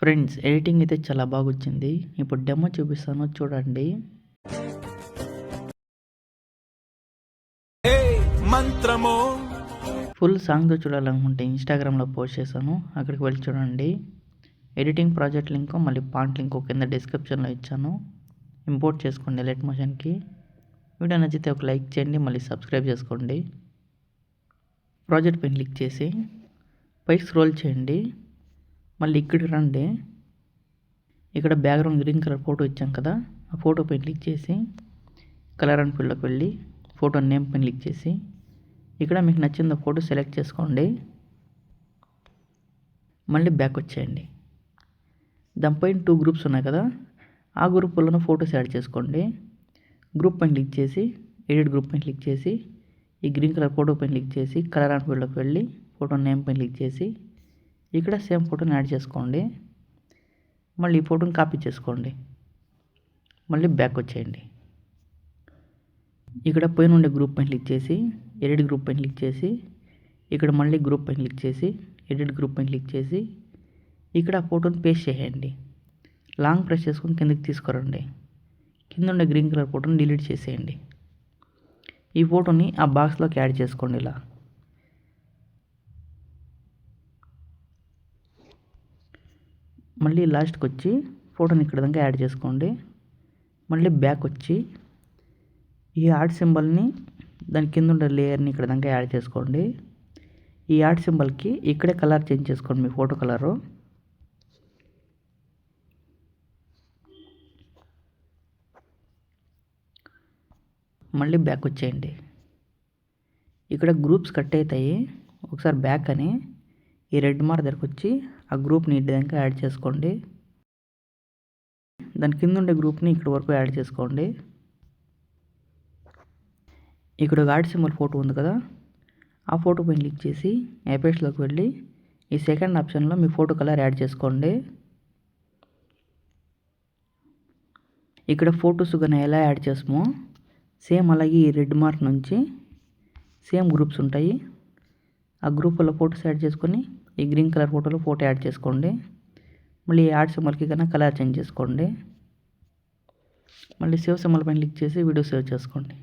Friends, editing అయితే చాలా బాగా వచ్చింది. ఇప్పుడు డెమో చూపిస్తాను, చూడండి. మంత్రమో ఫుల్ సాంగ్తో చూడాలనుకుంటే ఇన్స్టాగ్రామ్లో పోస్ట్ చేశాను, అక్కడికి వెళ్ళి చూడండి. ఎడిటింగ్ ప్రాజెక్ట్ లింక్ మళ్ళీ పాంట్ లింక్ కింద డిస్క్రిప్షన్లో ఇచ్చాను. ఇంపోర్ట్ చేసుకోండి లైట్ మోషన్కి. వీడియో నచ్చితే ఒక లైక్ చేయండి, మళ్ళీ సబ్స్క్రైబ్ చేసుకోండి. ప్రాజెక్ట్ పైన క్లిక్ చేసి పైకి స్క్రోల్ చేయండి. మళ్ళీ ఇక్కడికి రండి. ఇక్కడ బ్యాక్గ్రౌండ్ గ్రీన్ కలర్ ఫోటో ఇచ్చాం కదా, ఆ ఫోటో పైన క్లిక్ చేసి కలర్ అండ్ ఫీల్డ్లోకి వెళ్ళి ఫోటో నేమ్ పైన క్లిక్ చేసి ఇక్కడ మీకు నచ్చిన ఫోటో సెలెక్ట్ చేసుకోండి. మళ్ళీ బ్యాక్ వచ్చేయండి. దానిపైన 2 గ్రూప్స్ ఉన్నాయి కదా, ఆ గ్రూపులను ఫొటోస్ యాడ్ చేసుకోండి. గ్రూప్ పైన క్లిక్ చేసి ఎడిట్ గ్రూప్ పైన క్లిక్ చేసి ఈ గ్రీన్ కలర్ ఫోటో పైన క్లిక్ చేసి కలర్ అండ్ ఫీల్డ్లోకి వెళ్ళి ఫోటో నేమ్ పైన క్లిక్ చేసి ఇక్కడ సేమ్ ఫోటోని యాడ్ చేసుకోండి. మళ్ళీ ఈ ఫోటోని కాపీ చేసుకోండి. మళ్ళీ బ్యాక్ వచ్చేయండి. ఇక్కడ పైన ఉండే గ్రూప్ పైన క్లిక్ చేసి ఎడిట్ గ్రూప్ పైన క్లిక్ చేసి ఇక్కడ మళ్ళీ గ్రూప్ పైన క్లిక్ చేసి ఎడిట్ గ్రూప్ పైన క్లిక్ చేసి ఇక్కడ ఆ ఫోటోని పేస్ట్ చేయండి. లాంగ్ ప్రెస్ చేసుకొని కిందకి తీసుకురండి. కింద ఉండే గ్రీన్ కలర్ ఫోటోని డిలీట్ చేసేయండి. ఈ ఫోటోని ఆ బాక్స్లోకి యాడ్ చేసుకోండి. ఇలా మళ్ళీ లాస్ట్కి వచ్చి ఫోటోని ఇక్కడ దాకా యాడ్ చేసుకోండి. మళ్ళీ బ్యాక్ వచ్చి ఈ యాడ్ సింబల్ని దాని కింద ఉండే లేయర్ని ఇక్కడ దాకా యాడ్ చేసుకోండి. ఈ యాడ్ సింబల్కి ఇక్కడే కలర్ చేంజ్ చేసుకోండి, మీ ఫోటో కలరు. మళ్ళీ బ్యాక్ వచ్చేయండి. ఇక్కడ గ్రూప్స్ కట్ అవుతాయి, ఒకసారి బ్యాక్ అని ఈ రెడ్ మార్క్ దగ్గరకు వచ్చి ఆ గ్రూప్ని ఇటు దాకా యాడ్ చేసుకోండి. దాని కింద ఉండే గ్రూప్ని ఇక్కడ వరకు యాడ్ చేసుకోండి. ఇక్కడ ఒక యాడ్ సింబల్ ఫోటో ఉంది కదా, ఆ ఫోటో పైన క్లిక్ చేసి ఎఫెక్ట్స్లోకి వెళ్ళి ఈ సెకండ్ ఆప్షన్లో మీ ఫోటో కలర్ యాడ్ చేసుకోండి. ఇక్కడ ఫొటోస్ కానీ ఎలా యాడ్ చేస్తామో సేమ్ అలాగే ఈ రెడ్ మార్క్ నుంచి సేమ్ గ్రూప్స్ ఉంటాయి. ఆ గ్రూప్లో ఫొటోస్ యాడ్ చేసుకొని ఈ గ్రీన్ కలర్ ఫోటోలో ఫోటో యాడ్ చేసుకోండి. మళ్ళీ యాడ్ సింబల్కి కన్నా కలర్ చేంజ్ చేసుకోండి. మళ్ళీ సేవ్ సింబల్ పైన క్లిక్ చేసి వీడియో సేవ్ చేసుకోండి.